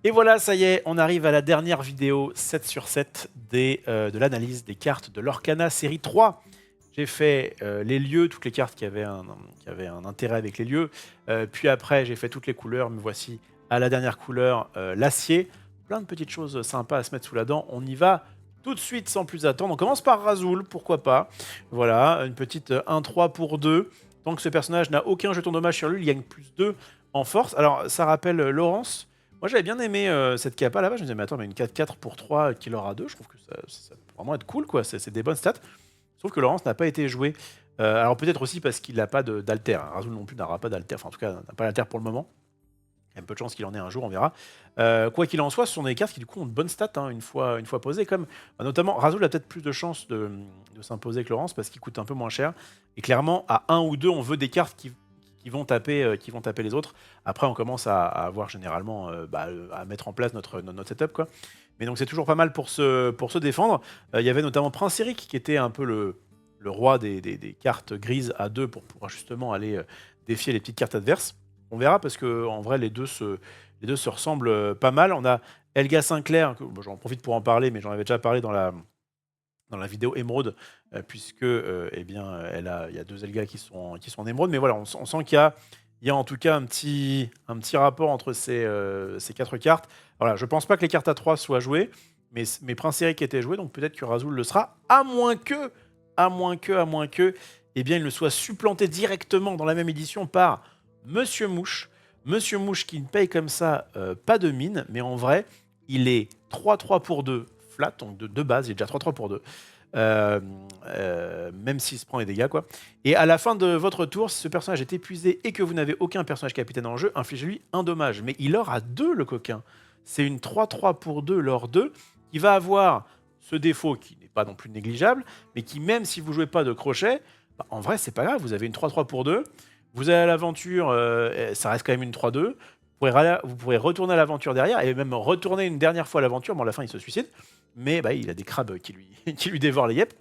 Et voilà, ça y est, on arrive à la dernière vidéo 7 sur 7 de l'analyse des cartes de l'Orcana série 3. J'ai fait les lieux, toutes les cartes qui avaient un intérêt avec les lieux. Puis après, j'ai fait toutes les couleurs. Me voici à la dernière couleur, l'acier. Plein de petites choses sympas à se mettre sous la dent. On y va tout de suite sans plus attendre. On commence par Razul, pourquoi pas. Voilà, une petite 1-3 pour 2. Tant que ce personnage n'a aucun jeton dommage sur lui, il gagne plus 2 en force. Alors, ça rappelle Laurence. Moi, j'avais bien aimé cette capa là-bas. Je me disais, mais attends, mais une 4-4 pour 3 qui aura 2, je trouve que ça peut vraiment être cool, quoi. C'est des bonnes stats. Sauf que Laurence n'a pas été joué. Alors, peut-être aussi parce qu'il n'a pas d'alter. Razul non plus n'aura pas d'alter. Enfin, en tout cas, n'a pas d'alter pour le moment. Il y a un peu de chance qu'il en ait un jour, on verra. Quoi qu'il en soit, ce sont des cartes qui, du coup, ont de bonnes stats une fois posées. Comme, notamment, Razul a peut-être plus de chances de s'imposer que Laurence parce qu'il coûte un peu moins cher. Et clairement, à 1 ou 2, on veut des cartes qui vont taper les autres. Après, on commence à avoir généralement à mettre en place notre setup, quoi. Mais donc, c'est toujours pas mal pour se défendre. Il y avait notamment Prince Eric qui était un peu le roi des cartes grises à 2 pour pouvoir justement aller défier les petites cartes adverses. On verra parce que en vrai, les deux se ressemblent pas mal. On a Elga Sinclair, j'en profite pour en parler, mais j'en avais déjà parlé dans la vidéo Émeraude, puisque eh bien, il y a deux Elga qui sont en Émeraude. Mais voilà, on sent qu'il y a en tout cas un petit rapport entre ces quatre cartes. Voilà, je pense pas que les cartes à 3 soient jouées, mais Prince Eric était joué, donc peut-être que Razul le sera, à moins que, eh bien, il ne soit supplanté directement dans la même édition par Monsieur Mouche. Monsieur Mouche qui ne paye comme ça pas de mine, mais en vrai, il est 3-3 pour 2 flat, donc de base, il est déjà 3-3 pour 2. Même s'il se prend les dégâts, quoi. Et à la fin de votre tour, si ce personnage est épuisé et que vous n'avez aucun personnage capitaine en jeu, infligez-lui un dommage. Mais il aura 2, le coquin. C'est une 3-3 pour 2, lors 2, qui va avoir ce défaut qui n'est pas non plus négligeable, mais qui, même si vous jouez pas de crochet, bah, en vrai, c'est pas grave, vous avez une 3-3 pour 2. Vous allez à l'aventure, ça reste quand même une 3-2. Vous pourrez retourner à l'aventure derrière et même retourner une dernière fois à l'aventure. Bon, à la fin, il se suicide, mais bah, il a des crabes qui lui dévorent les yep.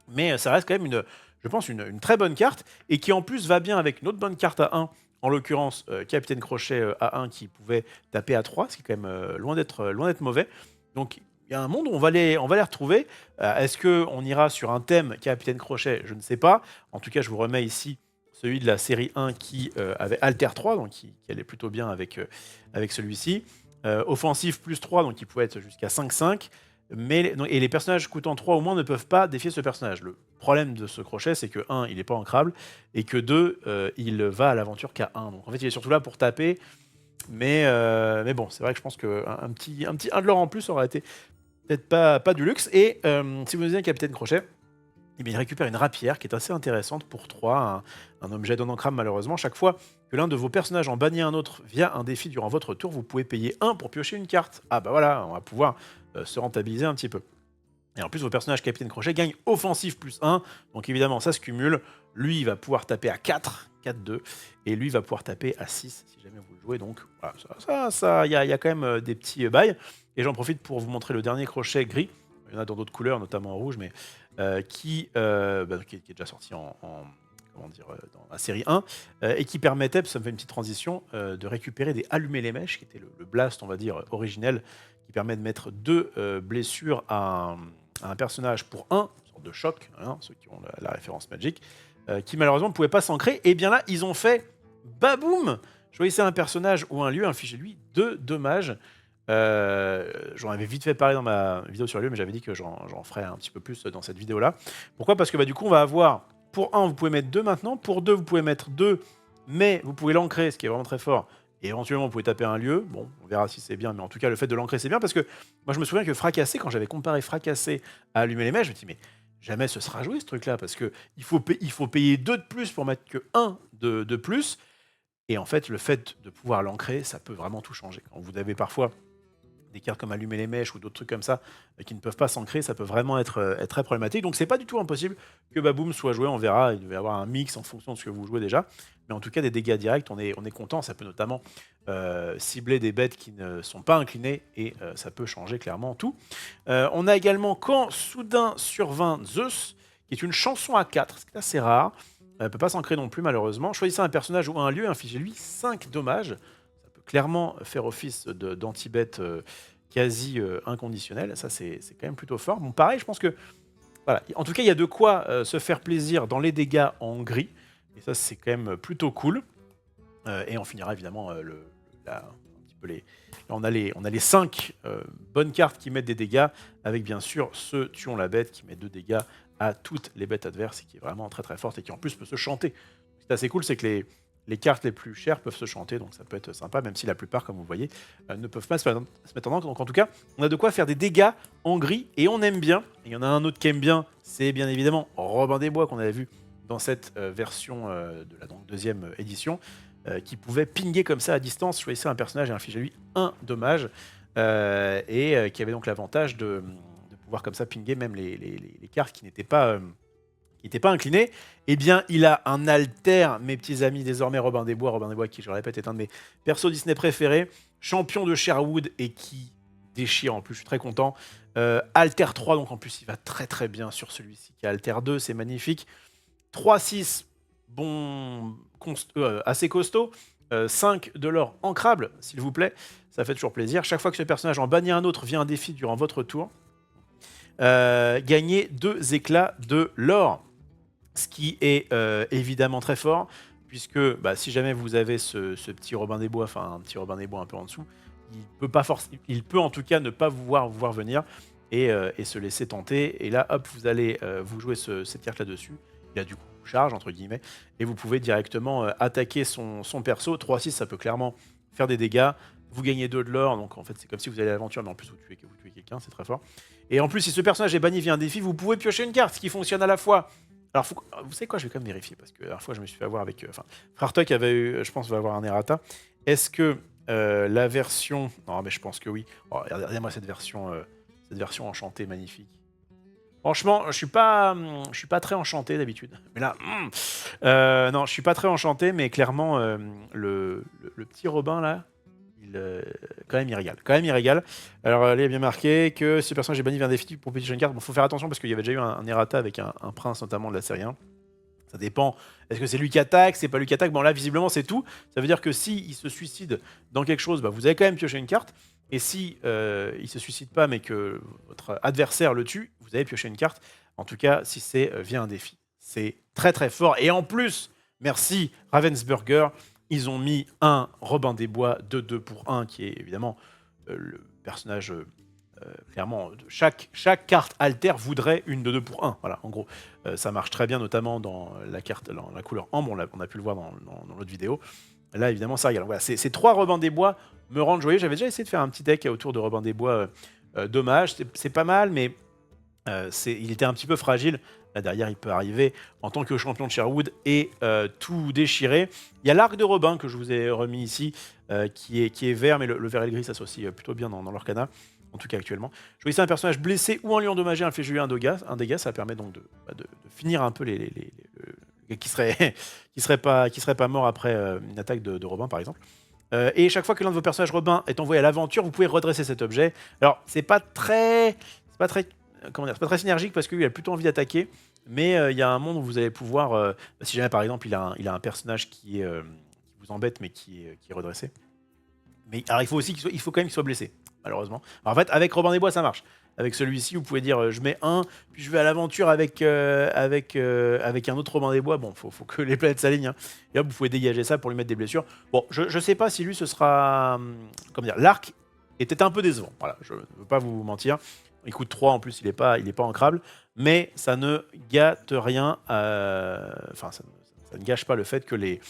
Mais ça reste quand même, je pense, une très bonne carte et qui en plus va bien avec une autre bonne carte à 1, en l'occurrence Capitaine Crochet à 1 qui pouvait taper à 3, ce qui est quand même loin d'être mauvais. Donc il y a un monde où on va les retrouver. Est-ce qu'on ira sur un thème Capitaine Crochet? Je ne sais pas. En tout cas, je vous remets ici celui de la série 1 qui avait Alter 3, donc qui allait plutôt bien avec celui-ci. Offensif plus 3, donc qui pouvait être jusqu'à 5-5. Et les personnages coûtant 3 ou moins ne peuvent pas défier ce personnage. Le problème de ce crochet, c'est que 1, il n'est pas ancrable, et que 2, il va à l'aventure qu'à 1. Donc en fait, il est surtout là pour taper. Mais bon, c'est vrai que je pense qu'un petit 1 de l'or en plus aurait été peut-être pas du luxe. Et si vous nous dites un capitaine crochet, eh bien, il récupère une rapière qui est assez intéressante pour 3, un objet non ancrable malheureusement. Chaque fois que l'un de vos personnages en bannit un autre via un défi durant votre tour, vous pouvez payer 1 pour piocher une carte. Ah bah voilà, on va pouvoir se rentabiliser un petit peu. Et en plus, vos personnages Capitaine Crochet gagnent offensif plus 1, donc évidemment ça se cumule. Lui, il va pouvoir taper à 4, 4-2, et lui va pouvoir taper à 6 si jamais vous le jouez. Donc voilà, il y a quand même des petits bails. Et j'en profite pour vous montrer le dernier crochet gris. Il y en a dans d'autres couleurs, notamment en rouge, mais qui est déjà sorti dans la série 1, et qui permettait, ça me fait une petite transition, de récupérer des allumer les mèches, qui était le blast, on va dire, originel, qui permet de mettre 2 blessures à un personnage pour 1, une sorte de choc, ceux qui ont la référence Magic, qui malheureusement ne pouvait pas s'ancrer. Et bien là, ils ont fait baboum! Choisissez un personnage ou un lieu, infligez-lui 2 dommages. J'en avais vite fait parler dans ma vidéo sur le lieu, mais j'avais dit que j'en ferais un petit peu plus dans cette vidéo-là. Pourquoi? Parce que du coup, on va avoir, pour 1, vous pouvez mettre 2 maintenant, pour 2, vous pouvez mettre 2, mais vous pouvez l'ancrer, ce qui est vraiment très fort, et éventuellement, vous pouvez taper un lieu. Bon, on verra si c'est bien, mais en tout cas, le fait de l'ancrer, c'est bien, parce que moi, je me souviens que Fracassé, quand j'avais comparé Fracassé à Allumer les mèches, je me dis, mais jamais ce sera joué, ce truc-là, parce qu'il faut payer 2 de plus pour mettre que 1 de plus, et en fait, le fait de pouvoir l'ancrer, ça peut vraiment tout changer. Quand vous avez parfois des cartes comme Allumer les mèches ou d'autres trucs comme ça qui ne peuvent pas s'ancrer, ça peut vraiment être très problématique. Donc c'est pas du tout impossible que Baboom soit joué, on verra, il devait y avoir un mix en fonction de ce que vous jouez déjà. Mais en tout cas, des dégâts directs, on est content. Ça peut notamment cibler des bêtes qui ne sont pas inclinées et ça peut changer clairement tout. On a également Quand soudain survint Zeus, qui est une chanson à 4, ce qui est assez rare. Elle ne peut pas s'ancrer non plus malheureusement. Choisissez un personnage ou un lieu, infligez-lui 5 dommages. clairement faire office d'anti-bet quasi inconditionnel. Ça, c'est quand même plutôt fort. Bon, pareil, je pense que voilà. En tout cas, il y a de quoi se faire plaisir dans les dégâts en gris. Et ça, c'est quand même plutôt cool. Et on finira évidemment un petit peu là, on a les 5 bonnes cartes qui mettent des dégâts, avec bien sûr ce Tuons la bête qui met 2 dégâts à toutes les bêtes adverses et qui est vraiment très très forte et qui en plus peut se chanter. Ce qui est assez cool, c'est que les cartes les plus chères peuvent se chanter, donc ça peut être sympa, même si la plupart, comme vous voyez, ne peuvent pas se mettre en encre. Donc en tout cas, on a de quoi faire des dégâts en gris et on aime bien. Et il y en a un autre qui aime bien, c'est bien évidemment Robin des Bois qu'on avait vu dans cette version de la deuxième édition, qui pouvait pinguer comme ça à distance, choisir un personnage et infliger lui un dommage, qui avait donc l'avantage de pouvoir comme ça pinguer même les cartes qui n'étaient pas inclinées. Eh bien, il a un alter, mes petits amis, désormais Robin des Bois, qui, je le répète, est un de mes persos Disney préférés, champion de Sherwood et qui déchire en plus, je suis très content. Alter 3, donc en plus, il va très très bien sur celui-ci qui est Alter 2, c'est magnifique. 3-6, bon, assez costaud. 5 de l'or ancrable, s'il vous plaît, ça fait toujours plaisir. Chaque fois que ce personnage en bannit un autre via un défi durant votre tour, gagnez 2 éclats de l'or. Ce qui est évidemment très fort, puisque si jamais vous avez ce petit Robin des Bois, enfin un petit Robin des Bois un peu en dessous, il peut en tout cas ne pas vous voir venir et se laisser tenter. Et là, hop, vous allez vous jouer cette carte là-dessus. Il a du coup charge, entre guillemets, et vous pouvez directement attaquer son perso. 3-6, ça peut clairement faire des dégâts. Vous gagnez 2 de l'or, donc en fait c'est comme si vous allez à l'aventure, mais en plus vous tuez quelqu'un, c'est très fort. Et en plus, si ce personnage est banni via un défi, vous pouvez piocher une carte, ce qui fonctionne à la fois. Alors, vous savez quoi, je vais quand même vérifier, parce que la dernière fois, je me suis fait avoir avec... Frère Tuck avait eu, je pense, va avoir un errata. Est-ce que la version... Non, mais je pense que oui. Oh, regardez-moi cette version enchantée, magnifique. Franchement, je suis pas très enchanté d'habitude. Mais là, non, je suis pas très enchanté, mais clairement, le petit Robin, là, quand même, il régale. Alors, là, il y a bien marqué que ce personnage est banni via un défi pour piocher une carte. Bon, faut faire attention parce qu'il y avait déjà eu un errata avec un prince, notamment de la série 1. Ça dépend. Est-ce que c'est lui qui attaque? C'est pas lui qui attaque? Bon, là, visiblement, c'est tout. Ça veut dire que si il se suicide dans quelque chose, vous avez quand même pioché une carte. Et si il se suicide pas, mais que votre adversaire le tue, vous avez pioché une carte. En tout cas, si c'est via un défi. C'est très très fort. Et en plus, merci Ravensburger, ils ont mis un Robin des Bois de 2 pour 1, qui est évidemment le personnage... clairement, chaque carte alter voudrait une de 2 pour 1. Voilà, en gros, ça marche très bien, notamment dans la carte, dans la couleur ambre, on a pu le voir dans l'autre vidéo. Là, évidemment, ça régale. Voilà, ces 3 Robins des Bois me rendent joyeux. J'avais déjà essayé de faire un petit deck autour de Robin des Bois dommage. C'est pas mal, mais il était un petit peu fragile. Là, derrière, il peut arriver en tant que champion de Sherwood et tout déchirer. Il y a l'arc de Robin que je vous ai remis ici, qui est vert, mais le vert et le gris s'associent plutôt bien dans l'Orcana. En tout cas actuellement. Choisissez un personnage blessé ou en lui endommagé, infligez-lui un dégât. Ça permet donc de finir un peu les qui serait pas mort après une attaque de Robin par exemple. Et chaque fois que l'un de vos personnages Robin est envoyé à l'aventure, vous pouvez redresser cet objet. Alors c'est pas très synergique parce qu'il a plutôt envie d'attaquer, mais il y a un monde où vous allez pouvoir, si jamais par exemple il a un personnage qui vous embête mais qui est redressé. Mais alors il faut quand même qu'il soit blessé. Malheureusement. Alors, en fait, avec Robin des Bois, ça marche. Avec celui-ci, vous pouvez dire je mets un, puis je vais à l'aventure avec un autre Robin des Bois. Bon, faut que les planètes s'alignent. Hein. Et là, vous pouvez dégager ça pour lui mettre des blessures. Bon, je sais pas si lui, ce sera... comment dire, l'arc était un peu décevant. Voilà, je ne veux pas vous mentir. Il coûte 3 en plus, il est pas ancrable. Mais ça ne gâte rien. Enfin, ça ne gâche pas le fait que les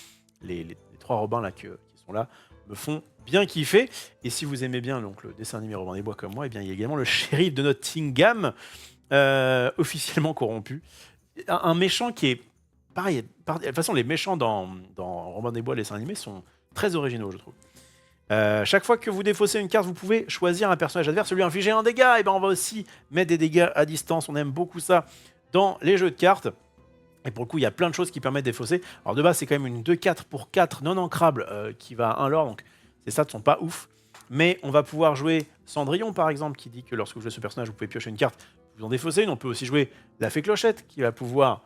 3 Robins là, qui sont là me font bien kiffer. Et si vous aimez bien donc, le dessin animé Robin des Bois comme moi, eh bien, il y a également le shérif de Nottingham, officiellement corrompu. Un méchant qui est pareil. De toute façon, les méchants dans Robin des Bois, les dessins animés, sont très originaux, je trouve. Chaque fois que vous défaussez une carte, vous pouvez choisir un personnage adverse, lui infliger un dégât. Et ben on va aussi mettre des dégâts à distance. On aime beaucoup ça dans les jeux de cartes. Et pour le coup, il y a plein de choses qui permettent de défausser. Alors de base, c'est quand même une 2-4 pour 4 non ancrable qui va à 1 lore. Donc ces stats sont pas ouf. Mais on va pouvoir jouer Cendrillon, par exemple, qui dit que lorsque vous jouez ce personnage, vous pouvez piocher une carte, vous en défausser une. On peut aussi jouer la Fée Clochette, qui va pouvoir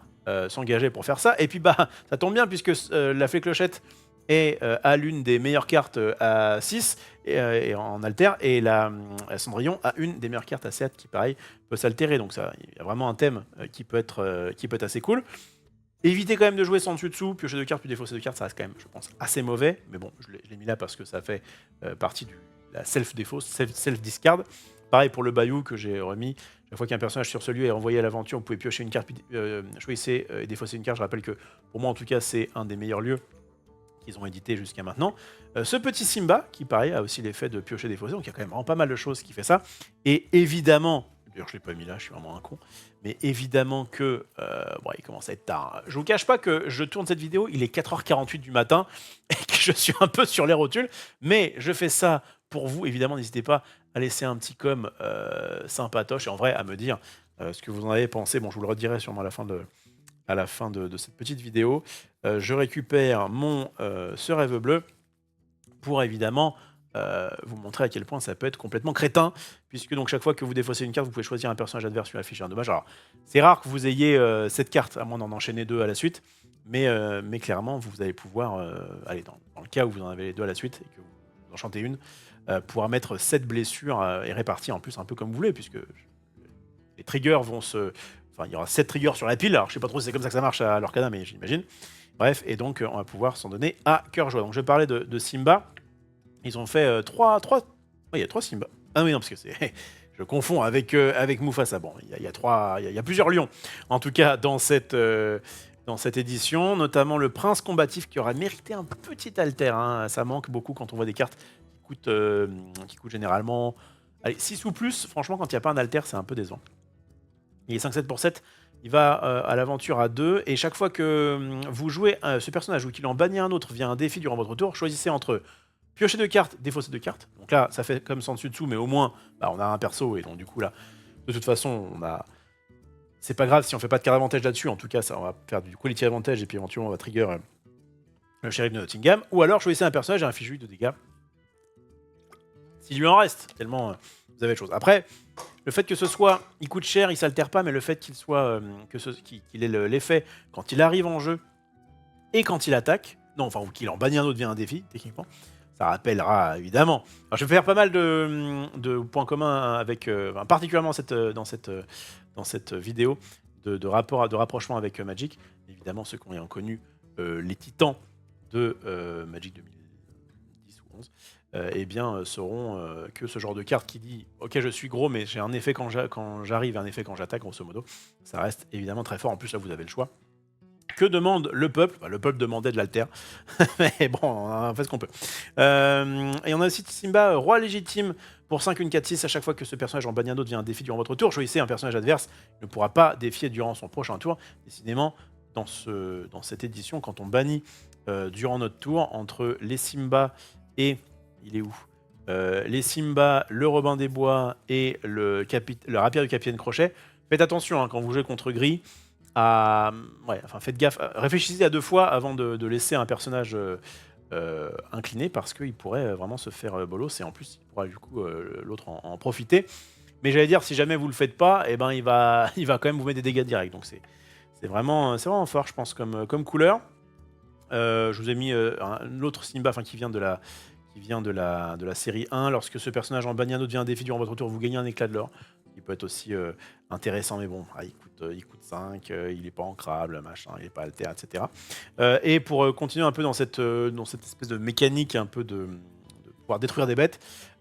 s'engager pour faire ça. Et puis, ça tombe bien, puisque la Fée Clochette a l'une des meilleures cartes à 6 et en alter, et Cendrillon a une des meilleures cartes à 7 qui, pareil, peut s'altérer. Donc il y a vraiment un thème qui peut être assez cool. Évitez quand même de jouer sans dessus-dessous, piocher de cartes puis défausser de cartes, ça reste quand même, je pense, assez mauvais. Mais bon, je l'ai mis là parce que ça fait partie de la self-défausse, self-discard. Pareil pour le Bayou que j'ai remis. Chaque fois qu'un personnage sur ce lieu est envoyé à l'aventure, vous pouvez piocher une carte, puis choisissez et défausser une carte. Je rappelle que pour moi, en tout cas, c'est un des meilleurs lieux qu'ils ont édité jusqu'à maintenant. Ce petit Simba, qui pareil a aussi l'effet de piocher défausser, donc il y a quand même vraiment pas mal de choses qui fait ça. Et évidemment, d'ailleurs je l'ai pas mis là, je suis vraiment un con, mais évidemment que bon, il commence à être tard. Je vous cache pas que je tourne cette vidéo, il est 4h48 du matin et que je suis un peu sur les rotules, mais je fais ça pour vous. Évidemment, n'hésitez pas à laisser un petit com sympatoche et en vrai à me dire ce que vous en avez pensé. Bon, je vous le redirai sûrement à la fin de cette petite vidéo. Je récupère mon ce rêve bleu pour évidemment vous montrer à quel point ça peut être complètement crétin, puisque donc chaque fois que vous défaussez une carte, vous pouvez choisir un personnage adverse lui afficher un dommage. Alors, c'est rare que vous ayez cette carte, à moins d'en enchaîner 2 à la suite, mais clairement, vous allez pouvoir, aller dans le cas où vous en avez les 2 à la suite, et que vous enchantez une, pouvoir mettre 7 blessures et réparties en plus un peu comme vous voulez, puisque les triggers vont se... Enfin, il y aura 7 triggers sur la pile, alors je sais pas trop si c'est comme ça que ça marche à l'Orcana, mais j'imagine. Bref, et donc on va pouvoir s'en donner à cœur joie. Donc je parlais de Simba. Ils ont fait 3... Oui, il y a 3 Simba. Ah oui, non, parce que c'est... Je confonds avec Mufasa. Bon, il y a plusieurs lions, en tout cas, dans cette édition. Notamment le prince combatif qui aura mérité un petit alter. Hein. Ça manque beaucoup quand on voit des cartes qui coûtent généralement... Allez, 6 ou plus, franchement, quand il n'y a pas un alter, c'est un peu décevant. Il est 5-7 pour 7. Il va à l'aventure à 2. Et chaque fois que vous jouez ce personnage ou qu'il en bannit un autre via un défi durant votre tour, choisissez entre piocher 2 cartes, défausser 2 cartes. Donc là, ça fait comme sans dessus dessous, mais au moins, bah, on a un perso. Et donc du coup, là, de toute façon, on a... C'est pas grave si on fait pas de carte avantage là-dessus. En tout cas, ça, on va faire du quality avantage et puis éventuellement, on va trigger le shérif de Nottingham. Ou alors, choisissez un personnage et infligez 8 de dégâts. S'il lui en reste, tellement vous avez de choses. Après, le fait que ce soit, il coûte cher, il s'altère pas, mais le fait qu'il soit, qu'il ait l'effet quand il arrive en jeu et quand il attaque, non, enfin, ou qu'il en bannit un autre via un défi, techniquement, ça rappellera évidemment. Alors, je vais faire pas mal de points communs avec, particulièrement dans cette vidéo de rapprochement avec Magic. Évidemment, ceux qui ont connu les titans de Magic 2010 ou 11. Eh bien, sauront que ce genre de carte qui dit « Ok, je suis gros, mais j'ai un effet quand j'arrive et un effet quand j'attaque, grosso modo », ça reste évidemment très fort. En plus, là, vous avez le choix. Que demande le peuple? Bah, le peuple demandait de l'alter. Mais bon, on fait ce qu'on peut. Et on a aussi Simba, roi légitime, pour 5, une 4, 6. À chaque fois que ce personnage en bannit un autre via un défi durant votre tour, choisissez un personnage adverse. Il ne pourra pas défier durant son prochain tour. Décidément, dans cette édition, quand on bannit durant notre tour, entre les Simba et... Il est où les Simba, le Robin des Bois et le rapier du Capitaine Crochet. Faites attention hein, quand vous jouez contre Gris. Ouais, enfin, faites gaffe. Réfléchissez à 2 fois avant de laisser un personnage incliné parce qu'il pourrait vraiment se faire bolos et en plus, il pourra du coup l'autre en profiter. Mais j'allais dire, si jamais vous le faites pas, eh ben, il va quand même vous mettre des dégâts directs. Donc c'est vraiment fort, je pense, comme couleur. Je vous ai mis l'autre Simba qui vient de la série 1. Lorsque ce personnage en bannit un autre via un défi durant votre tour, vous gagnez un éclat de l'or. Il peut être aussi intéressant, mais bon, il coûte 5, il n'est pas ancrable, machin, il n'est pas alter, etc. Et pour continuer un peu dans cette espèce de mécanique un peu de pouvoir détruire des bêtes,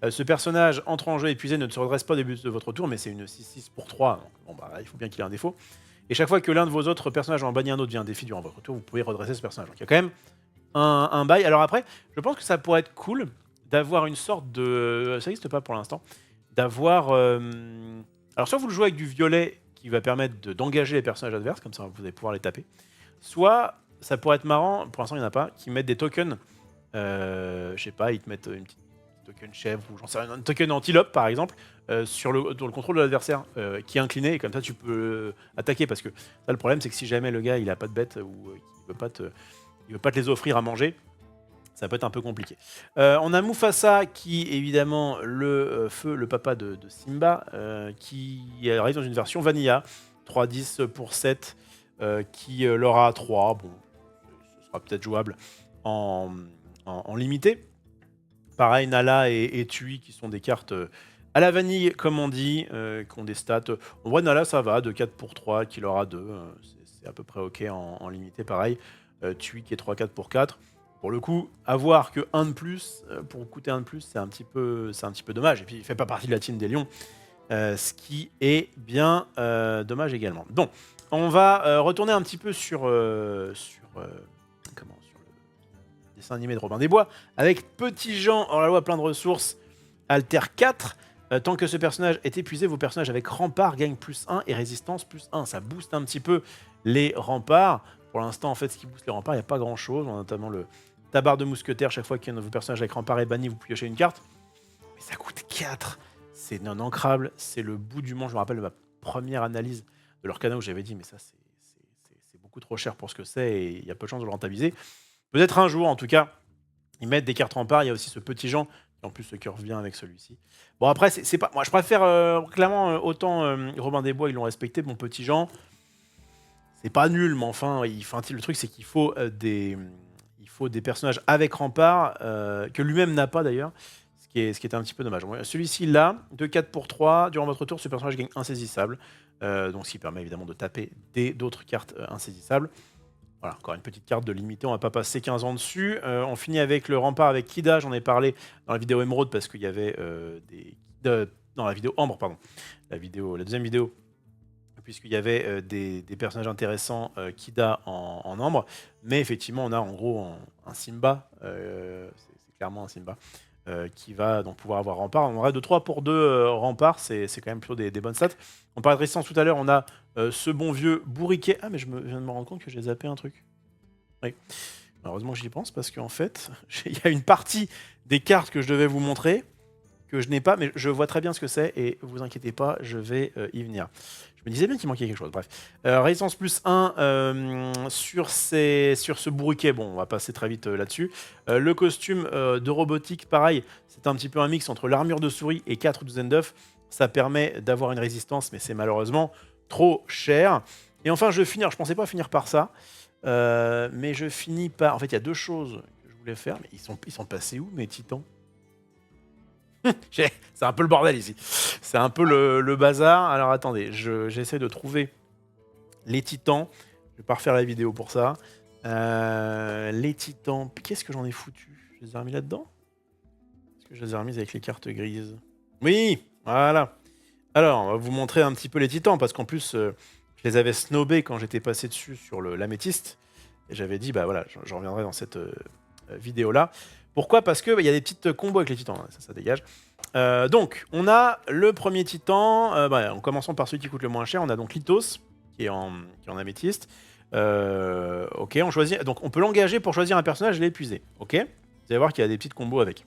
ce personnage entre en jeu épuisé, ne se redresse pas au début de votre tour, mais c'est une 6-6 pour 3, donc bon, bah, il faut bien qu'il ait un défaut. Et chaque fois que l'un de vos autres personnages en bannit un autre via un défi durant votre tour, vous pouvez redresser ce personnage. Donc il y a quand même un bail. Alors après, je pense que ça pourrait être cool d'avoir une sorte de... Ça n'existe pas pour l'instant. D'avoir... Alors soit vous le jouez avec du violet qui va permettre d'engager les personnages adverses, comme ça vous allez pouvoir les taper. Soit, ça pourrait être marrant, pour l'instant il n'y en a pas, qui mettent des tokens. Je sais pas, ils te mettent une petite token chèvre ou j'en sais rien, un token antilope par exemple, dans le contrôle de l'adversaire qui est incliné et comme ça tu peux attaquer parce que là le problème c'est que si jamais le gars il a pas de bête ou qu'il veut pas te les offrir à manger, ça peut être un peu compliqué. On a Mufasa qui évidemment le papa de Simba qui arrive dans une version vanilla 3-10 pour 7 qui l'aura 3, bon ce sera peut-être jouable en limité. Pareil, Nala et Tui qui sont des cartes à la vanille, comme on dit, qui ont des stats. En vrai, Nala, ça va, de 4 pour 3, qu'il aura 2. C'est à peu près OK en limité, pareil. Tui qui est 3-4 pour 4. Pour le coup, avoir que 1 de plus, pour coûter 1 de plus, c'est un petit peu dommage. Et puis, il fait pas partie de la team des Lions, ce qui est bien dommage également. Donc, on va retourner un petit peu sur le dessin animé de Robin des Bois, avec Petit Jean hors la loi plein de ressources, Alter 4. Tant que ce personnage est épuisé, vos personnages avec rempart gagnent +1 et résistance +1. Ça booste un petit peu les remparts. Pour l'instant, en fait, ce qui booste les remparts, il n'y a pas grand-chose. On a notamment le tabard de mousquetaire. Chaque fois qu'un de vos personnages avec rempart est banni, vous piochez une carte. Mais ça coûte 4. C'est non ancrable. C'est le bout du monde. Je me rappelle de ma première analyse de leur canal où j'avais dit, mais ça, c'est beaucoup trop cher pour ce que c'est et il y a peu de chances de le rentabiliser. Peut-être un jour, en tout cas, ils mettent des cartes remparts. Il y a aussi ce Petit Jean, qui en plus ce cœur revient avec celui-ci. Bon, après, c'est pas. Moi, je préfère clairement autant Robin des Bois, ils l'ont respecté. Mon Petit Jean, c'est pas nul, mais enfin, le truc, c'est qu'il faut des personnages avec rempart, que lui-même n'a pas d'ailleurs, ce qui est un petit peu dommage. Bon, celui-ci, là, de 4 pour 3, durant votre tour, ce personnage gagne insaisissable. Donc, ce qui permet évidemment de taper d'autres cartes insaisissables. Voilà, encore une petite carte de limité, on va pas passer 15 ans dessus. On finit avec le rempart avec Kida, j'en ai parlé dans la vidéo Emerald parce qu'il y avait dans la vidéo Ambre, pardon. La deuxième vidéo, puisqu'il y avait des personnages intéressants, Kida en Ambre. Mais effectivement, on a en gros un Simba, c'est clairement un Simba, qui va donc pouvoir avoir rempart. On aurait de 3 pour 2 remparts, c'est quand même plutôt des bonnes stats. On parlait de résistance tout à l'heure, on a ce bon vieux bourriquet. Ah, mais je viens de me rendre compte que j'ai zappé un truc. Oui. Heureusement que j'y pense, parce qu'en fait, il y a une partie des cartes que je devais vous montrer, que je n'ai pas, mais je vois très bien ce que c'est, et vous inquiétez pas, je vais y venir. Je me disais bien qu'il manquait quelque chose, bref. Résistance +1 sur ce bourriquet, bon, on va passer très vite là-dessus. Le costume de robotique, pareil, c'est un petit peu un mix entre l'armure de souris et 4 douzaines d'œufs. Ça permet d'avoir une résistance, mais c'est malheureusement trop cher. Et enfin, je vais finir, je pensais pas finir par ça, mais je finis par... En fait, il y a deux choses que je voulais faire, mais ils sont passés où, mes titans? C'est un peu le bordel ici. C'est un peu le bazar. Alors attendez, j'essaie de trouver les titans. Je vais pas refaire la vidéo pour ça. Les titans, qu'est-ce que j'en ai foutu? Je les ai remis là-dedans? Est-ce que je les ai remis avec les cartes grises? Oui, voilà. Alors, on va vous montrer un petit peu les titans, parce qu'en plus, je les avais snobés quand j'étais passé dessus sur l'améthyste. Et j'avais dit, bah voilà, je reviendrai dans cette vidéo-là. Pourquoi? Parce qu'il y a des petites combos avec les titans, ça dégage. Donc, on a le premier titan, en commençant par celui qui coûte le moins cher, on a donc Lythos, qui est en améthyste. Ok, on choisit, donc on peut l'engager pour choisir un personnage et l'épuiser. Ok, vous allez voir qu'il y a des petites combos avec.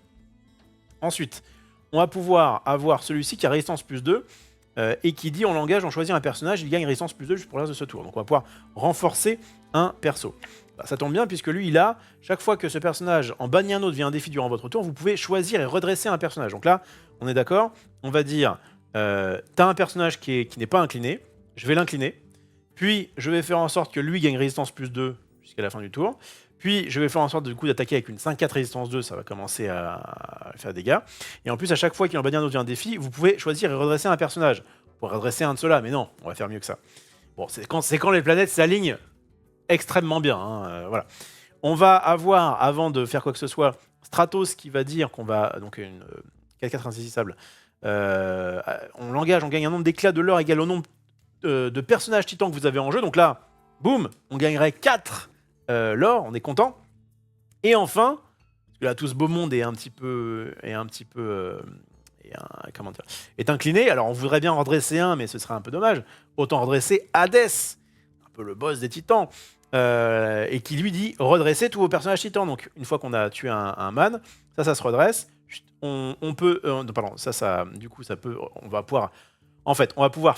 Ensuite, on va pouvoir avoir celui-ci qui a résistance +2, et qui dit on l'engage, on choisit un personnage, il gagne résistance +2 juste pour le reste de ce tour. Donc on va pouvoir renforcer un perso. Ça tombe bien puisque lui, il a, chaque fois que ce personnage en bannit un autre via un défi durant votre tour, vous pouvez choisir et redresser un personnage. Donc là, on est d'accord, on va dire, t'as un personnage qui n'est pas incliné, je vais l'incliner, puis je vais faire en sorte que lui gagne résistance +2 jusqu'à la fin du tour, puis je vais faire en sorte du coup d'attaquer avec une 5-4 résistance 2, ça va commencer à faire des dégâts, et en plus à chaque fois qu'il en bannit un autre via un défi, vous pouvez choisir et redresser un personnage. Vous pourrez redresser un de ceux-là, mais non, on va faire mieux que ça. Bon, c'est quand les planètes s'alignent extrêmement bien, hein, voilà. On va avoir, avant de faire quoi que ce soit, Stratos qui va dire qu'on va, donc une 4-4 insaisissable, on l'engage, on gagne un nombre d'éclats de l'or égal au nombre de personnages titans que vous avez en jeu, donc là, boum, on gagnerait 4 l'or, on est content. Et enfin, parce que là tout ce beau monde est est incliné, alors on voudrait bien redresser un, mais ce serait un peu dommage, autant redresser Hadès, un peu le boss des titans. Et qui lui dit redresser tous vos personnages titans. Donc une fois qu'on a tué un man, ça se redresse. On peut, pardon, du coup ça peut, on va pouvoir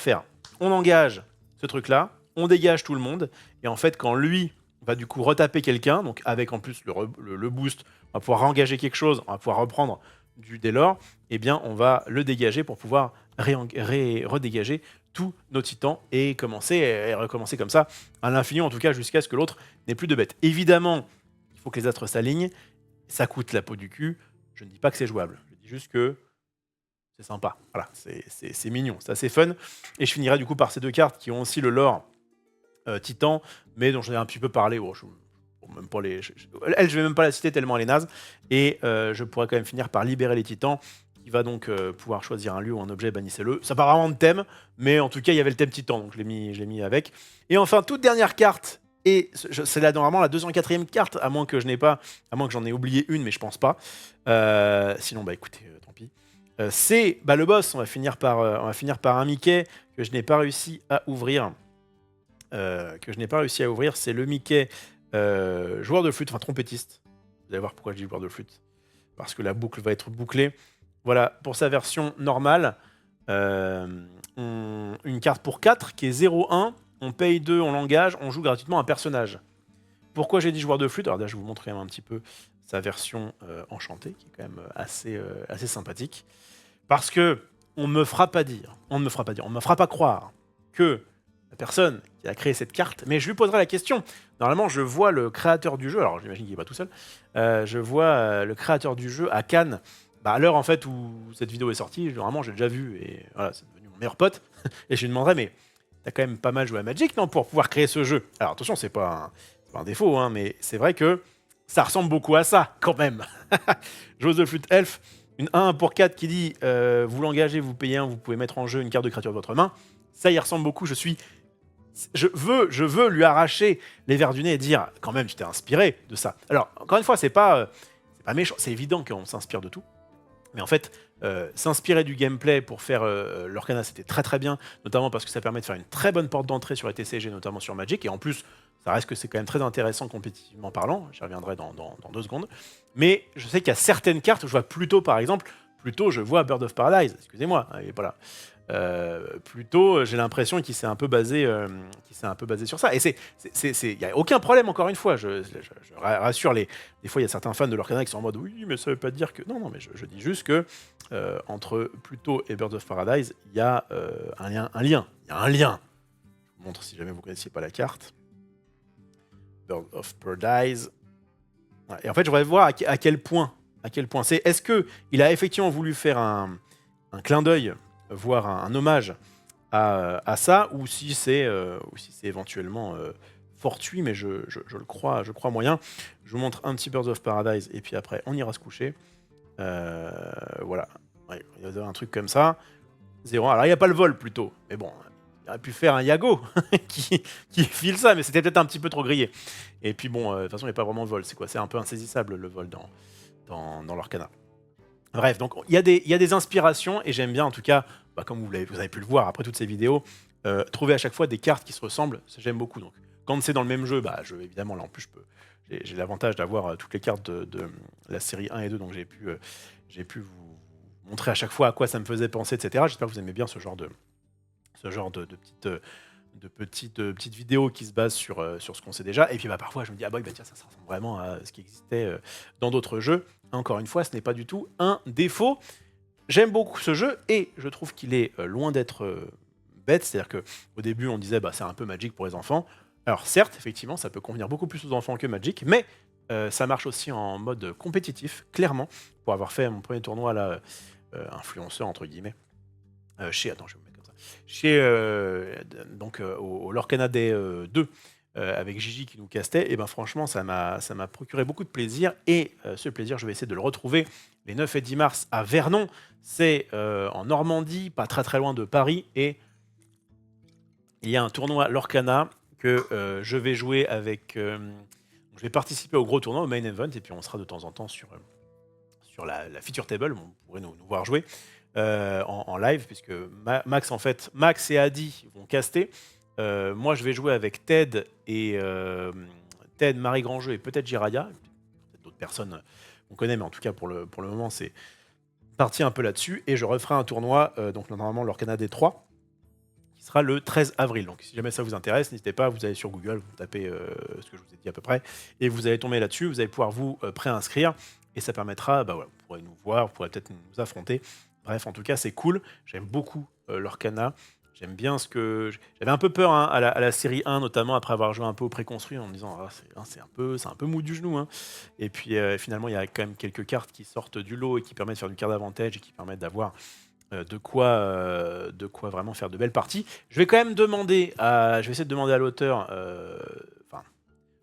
faire, on engage ce truc là, on dégage tout le monde, et en fait quand lui va du coup retaper quelqu'un, donc avec en plus le boost, on va pouvoir réengager quelque chose, on va pouvoir reprendre dès lors, et bien on va le dégager pour pouvoir redégager tous nos titans et recommencer comme ça à l'infini, en tout cas jusqu'à ce que l'autre n'ait plus de bêtes. Évidemment, il faut que les astres s'alignent. ça coûte la peau du cul. Je ne dis pas que c'est jouable. Je dis juste que c'est sympa. Voilà, c'est mignon, c'est assez fun. Et je finirai du coup par ces 2 cartes qui ont aussi le lore Titan, mais dont j'en ai un petit peu parlé. Même pas elle, je vais même pas la citer tellement elle est naze. Et je pourrais quand même finir par libérer les Titans, qui va donc pouvoir choisir un lieu ou un objet, bannissez-le. Ça part vraiment de thème, mais en tout cas, il y avait le thème Titan, donc je l'ai mis avec. Et enfin, toute dernière carte, et c'est là normalement la 204e carte, à moins que j'en ai oublié une, mais je pense pas. Sinon, bah écoutez, tant pis. C'est le boss, on va finir par un Mickey que je n'ai pas réussi à ouvrir. C'est le Mickey joueur de flûte, enfin trompettiste. Vous allez voir pourquoi je dis joueur de flûte. Parce que la boucle va être bouclée. Voilà, pour sa version normale, une carte pour 4 qui est 0-1. On paye 2, on l'engage, on joue gratuitement un personnage. Pourquoi j'ai dit joueur de flûte? Alors là, je vais vous montrer un petit peu sa version enchantée, qui est quand même assez sympathique. Parce que on ne me fera pas croire que la personne qui a créé cette carte, mais je lui poserai la question. Normalement, je vois le créateur du jeu, alors j'imagine qu'il n'est pas tout seul, je vois le créateur du jeu à Cannes, à l'heure en fait où cette vidéo est sortie, vraiment j'ai déjà vu, et voilà, c'est devenu mon meilleur pote, et je lui demanderai, mais t'as quand même pas mal joué à Magic, non, pour pouvoir créer ce jeu? Alors attention, c'est pas un défaut, hein, mais c'est vrai que ça ressemble beaucoup à ça, quand même. Joueuse de flûte elfe, une 1 pour 4 qui dit vous l'engagez, vous payez 1, vous pouvez mettre en jeu une carte de créature de votre main. Ça y ressemble beaucoup, je veux lui arracher les vers du nez et dire quand même, tu t'es inspiré de ça. Alors, encore une fois, c'est pas méchant, c'est évident qu'on s'inspire de tout. Mais en fait, s'inspirer du gameplay pour faire l'Orcana, c'était très très bien, notamment parce que ça permet de faire une très bonne porte d'entrée sur les TCG, notamment sur Magic, et en plus, ça reste que c'est quand même très intéressant compétitivement parlant, j'y reviendrai dans 2 secondes. Mais je sais qu'il y a certaines cartes où je vois par exemple, je vois Bird of Paradise, excusez-moi, il est pas là. Plutôt, j'ai l'impression qu'il s'est un peu basé sur ça. Et il n'y a aucun problème, encore une fois. Je rassure des fois, il y a certains fans de l'Orcana qui sont en mode oui, mais ça veut pas dire que. Non, mais je dis juste que entre Pluto et Birds of Paradise, il y a un lien. Il y a un lien. Je vous montre si jamais vous ne connaissiez pas la carte. Birds of Paradise. Ouais, et en fait, je voudrais voir à quel point. Est-ce qu'il a effectivement voulu faire un clin d'œil, voire un hommage à ça, ou si c'est éventuellement fortuit, mais je le crois moyen. Je vous montre un petit Birds of Paradise, et puis après, on ira se coucher. Voilà. Ouais, il y a un truc comme ça. 0. Alors, il n'y a pas le vol, plutôt. Mais bon, il aurait pu faire un Yago qui file ça, mais c'était peut-être un petit peu trop grillé. Et puis bon, de toute façon, il n'y a pas vraiment de vol. C'est quoi? C'est un peu insaisissable, le vol dans l'Orcana. Bref, donc il y a des inspirations, et j'aime bien, en tout cas, comme vous avez pu le voir après toutes ces vidéos, trouver à chaque fois des cartes qui se ressemblent, ça j'aime beaucoup. Donc, quand c'est dans le même jeu, évidemment, là en plus, j'ai l'avantage d'avoir toutes les cartes de la série 1 et 2, donc j'ai pu vous montrer à chaque fois à quoi ça me faisait penser, etc. J'espère que vous aimez bien ce genre de petites vidéos qui se basent sur ce qu'on sait déjà. Et puis parfois, je me dis, tiens, ça ressemble vraiment à ce qui existait dans d'autres jeux. Encore une fois, ce n'est pas du tout un défaut. J'aime beaucoup ce jeu, et je trouve qu'il est loin d'être bête. C'est-à-dire qu'au début, on disait, c'est un peu Magic pour les enfants. Alors certes, effectivement, ça peut convenir beaucoup plus aux enfants que Magic, mais ça marche aussi en mode compétitif, clairement. Pour avoir fait mon premier tournoi, là, influenceur, entre guillemets, attends, je vais me mettre comme ça. Au Lorcana Day 2, avec Gigi qui nous castait, et franchement, ça m'a procuré beaucoup de plaisir, et ce plaisir, je vais essayer de le retrouver les 9 et 10 mars à Vernon. C'est en Normandie, pas très très loin de Paris, et il y a un tournoi Lorcana que je vais jouer avec. Je vais participer au gros tournoi, au main event, et puis on sera de temps en temps sur la feature table, on pourrait nous voir jouer en live, puisque Max et Adi vont caster. Moi, je vais jouer avec Ted, Marie Grandjeu et peut-être Jiraya. Peut-être d'autres personnes qu'on connaît, mais en tout cas, pour le moment, c'est parti un peu là-dessus. Et je referai un tournoi, donc normalement, l'Orcana des 3, qui sera le 13 avril. Donc, si jamais ça vous intéresse, n'hésitez pas, vous allez sur Google, vous tapez ce que je vous ai dit à peu près, et vous allez tomber là-dessus. Vous allez pouvoir vous préinscrire, et ça permettra, vous pourrez nous voir, vous pourrez peut-être nous affronter. Bref, en tout cas, c'est cool. J'aime beaucoup l'Orcana. J'aime bien ce que... J'avais un peu peur hein, à la série 1, notamment après avoir joué un peu au préconstruit, en me disant ah, c'est un peu mou du genou. Hein. Et puis finalement, il y a quand même quelques cartes qui sortent du lot et qui permettent de faire du card d'avantage et qui permettent d'avoir de quoi vraiment faire de belles parties. Je vais quand même je vais essayer de demander à l'auteur, enfin,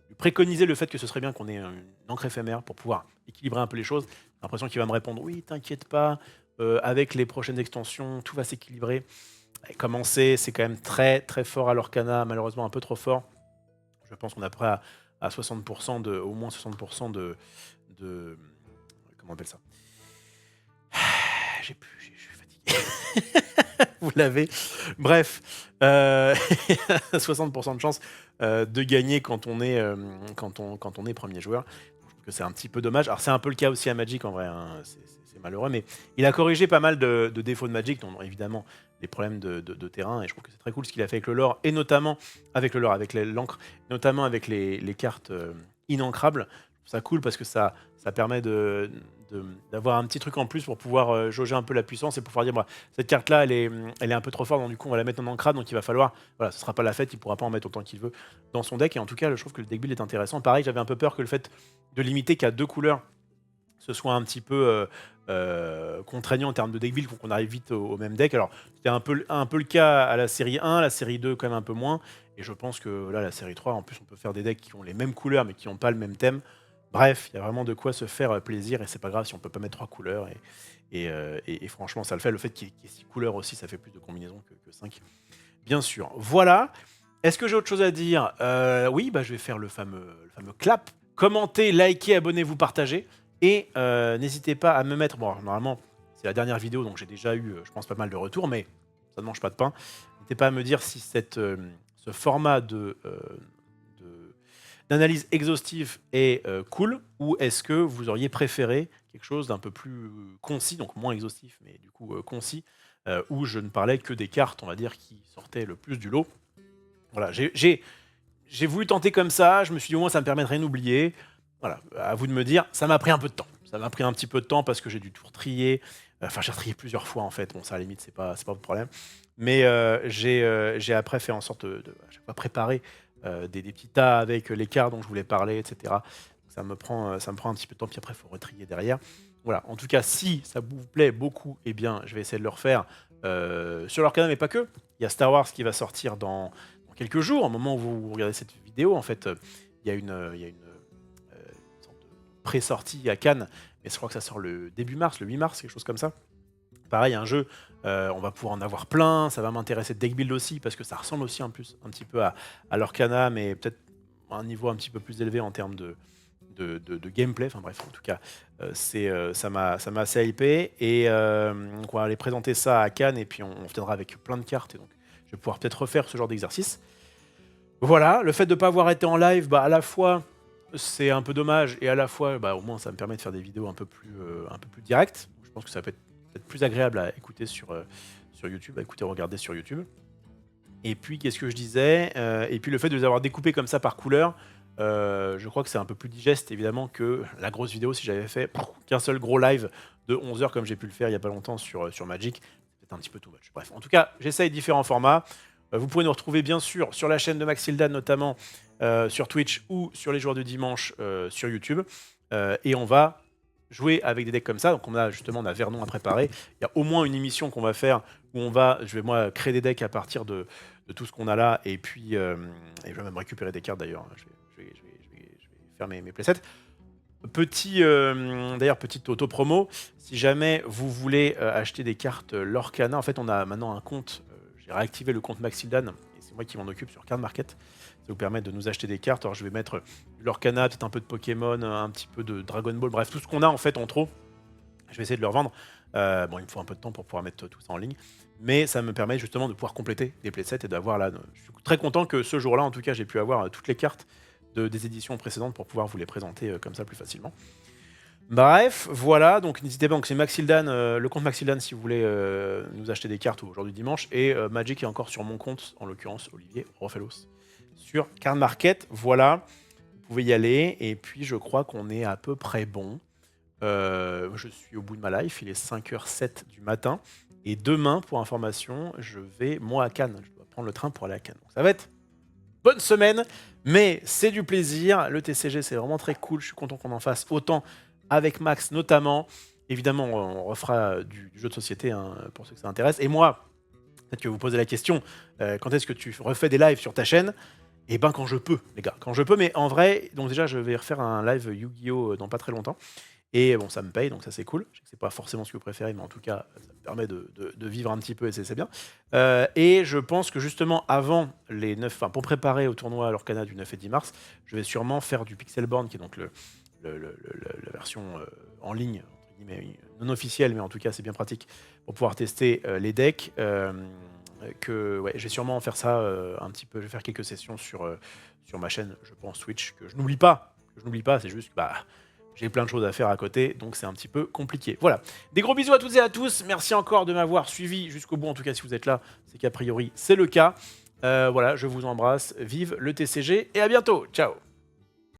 lui préconiser le fait que ce serait bien qu'on ait une encre éphémère pour pouvoir équilibrer un peu les choses. J'ai l'impression qu'il va me répondre oui, t'inquiète pas, avec les prochaines extensions, tout va s'équilibrer. Et commencer, c'est quand même très très fort à l'Orcana, malheureusement un peu trop fort. Je pense qu'on est prêt à 60% au moins 60% de comment on appelle ça. Je suis fatigué. Vous l'avez. Bref, 60% de chance de gagner quand on est, quand on est premier joueur. Je trouve que c'est un petit peu dommage. Alors c'est un peu le cas aussi à Magic en vrai, hein. C'est malheureux, mais il a corrigé pas mal de défauts de Magic, dont évidemment les problèmes de terrain, et je trouve que c'est très cool ce qu'il a fait avec le lore, et notamment avec le lore, avec l'encre, notamment avec les cartes inancrables. Je trouve ça cool parce que ça permet d'avoir un petit truc en plus pour pouvoir jauger un peu la puissance et pouvoir dire bah, cette carte là elle est un peu trop forte donc du coup on va la mettre en ancrade donc il va falloir voilà ce sera pas la fête, il pourra pas en mettre autant qu'il veut dans son deck et en tout cas je trouve que le deck build est intéressant. Pareil, j'avais un peu peur que le fait de limiter qu'à 2 couleurs ce soit un petit peu contraignant en termes de deck build pour qu'on arrive vite au même deck. Alors c'était un peu le cas à la série 1, la série 2 quand même un peu moins et je pense que là la série 3 en plus on peut faire des decks qui ont les mêmes couleurs mais qui n'ont pas le même thème. Bref, il y a vraiment de quoi se faire plaisir et c'est pas grave si on peut pas mettre 3 couleurs. Et franchement, ça le fait. Le fait qu'il y ait 6 couleurs aussi, ça fait plus de combinaisons que 5. Bien sûr. Voilà. Est-ce que j'ai autre chose à dire Oui, bah, je vais faire le fameux clap. Commentez, likez, abonnez-vous, partagez. Et n'hésitez pas à me mettre... Bon, normalement, c'est la dernière vidéo, donc j'ai déjà eu, je pense, pas mal de retours, mais ça ne mange pas de pain. N'hésitez pas à me dire si ce format d'analyse exhaustive est cool, ou est-ce que vous auriez préféré quelque chose d'un peu plus concis, donc moins exhaustif, mais du coup concis, où je ne parlais que des cartes, on va dire, qui sortaient le plus du lot. Voilà, j'ai voulu tenter comme ça, je me suis dit au moins ça me permet de rien oublier. Voilà, à vous de me dire, ça m'a pris un peu de temps. Ça m'a pris un petit peu de temps parce que j'ai dû tout retrier. Enfin, j'ai retrié plusieurs fois en fait. Bon, ça à la limite, c'est pas votre problème. Mais j'ai après fait en sorte de à chaque fois préparer des petits tas avec les cartes dont je voulais parler, etc. Ça me prend un petit peu de temps, puis après, il faut retrier derrière. Voilà, en tout cas, si ça vous plaît beaucoup, eh bien, je vais essayer de le refaire sur leur canal, mais pas que. Il y a Star Wars qui va sortir dans quelques jours, au moment où vous regardez cette vidéo. En fait, il y a une sorte de pré-sortie à Cannes, mais je crois que ça sort le début mars, le 8 mars, quelque chose comme ça. Pareil, un jeu, on va pouvoir en avoir plein, ça va m'intéresser de deck build aussi, parce que ça ressemble aussi un petit peu à l'Orcana, mais peut-être à un niveau un petit peu plus élevé en termes de gameplay. Enfin bref, en tout cas, ça m'a assez hypé, et donc on va aller présenter ça à Cannes, et puis on viendra avec plein de cartes, et donc je vais pouvoir peut-être refaire ce genre d'exercice. Voilà, le fait de ne pas avoir été en live, bah, à la fois c'est un peu dommage, et à la fois bah, au moins ça me permet de faire des vidéos un peu plus directes. Je pense que ça peut être peut-être plus agréable à écouter sur YouTube, à écouter, regarder sur YouTube. Et puis qu'est-ce que je disais et puis le fait de les avoir découpés comme ça par couleur, je crois que c'est un peu plus digeste évidemment que la grosse vidéo si j'avais fait qu'un seul gros live de 11 heures comme j'ai pu le faire il y a pas longtemps sur Magic. C'est un petit peu too much. Bref, en tout cas, j'essaye différents formats. Vous pouvez nous retrouver bien sûr sur la chaîne de Maxildan, notamment sur Twitch ou sur les jours de dimanche sur YouTube. Et on va jouer avec des decks comme ça. Donc on a Vernon à préparer. Il y a au moins une émission qu'on va faire où je vais moi créer des decks à partir de tout ce qu'on a là. Et puis je vais même récupérer des cartes d'ailleurs. Je vais faire mes playsets. D'ailleurs, petite auto-promo, si jamais vous voulez acheter des cartes Lorcana, en fait on a maintenant un compte, j'ai réactivé le compte Maxildan, et c'est moi qui m'en occupe sur Card Market. Ça vous permet de nous acheter des cartes. Alors je vais mettre Lorcana, peut-être un peu de Pokémon, un petit peu de Dragon Ball, bref, tout ce qu'on a en fait en trop. Je vais essayer de le revendre. Bon, il me faut un peu de temps pour pouvoir mettre tout ça en ligne, mais ça me permet justement de pouvoir compléter des playsets et d'avoir là. Je suis très content que ce jour-là, en tout cas, j'ai pu avoir toutes les cartes des éditions précédentes pour pouvoir vous les présenter comme ça plus facilement. Bref, voilà, donc n'hésitez pas, donc c'est Maxildan, le compte Maxildan si vous voulez nous acheter des cartes aujourd'hui dimanche, et Magic est encore sur mon compte, en l'occurrence Olivier Rofelos, sur Card Market, voilà, vous pouvez y aller, et puis je crois qu'on est à peu près bon. Je suis au bout de ma life, il est 5h07 du matin, Et demain, pour information, je vais, moi, à Cannes. Je dois prendre le train pour aller à Cannes. Donc, ça va être bonne semaine, mais c'est du plaisir. Le TCG, c'est vraiment très cool. Je suis content qu'on en fasse autant avec Max, notamment. Évidemment, on refera du jeu de société hein, pour ceux que ça intéresse. Et moi, peut-être que vous posez la question, quand est-ce que tu refais des lives sur ta chaîne? Eh ben quand je peux, les gars, quand je peux. Mais en vrai, donc déjà, je vais refaire un live Yu-Gi-Oh! Dans pas très longtemps. Et bon, ça me paye, donc ça c'est cool. Je sais que c'est pas forcément ce que vous préférez, mais en tout cas, ça me permet de vivre un petit peu et c'est bien. Et je pense que justement, avant les 9, enfin pour préparer au tournoi Lorcana du 9 et 10 mars, je vais sûrement faire du Pixelborn, qui est donc la version en ligne, entre guillemets, non officielle, mais en tout cas c'est bien pratique, pour pouvoir tester les decks. Ouais, je vais sûrement faire ça un petit peu, je vais faire quelques sessions sur ma chaîne, je pense, Twitch, que je n'oublie pas, c'est juste que bah, j'ai plein de choses à faire à côté, donc c'est un petit peu compliqué. Voilà, des gros bisous à toutes et à tous, merci encore de m'avoir suivi jusqu'au bout, en tout cas si vous êtes là, c'est qu'a priori c'est le cas. Voilà, je vous embrasse, vive le TCG et à bientôt, ciao.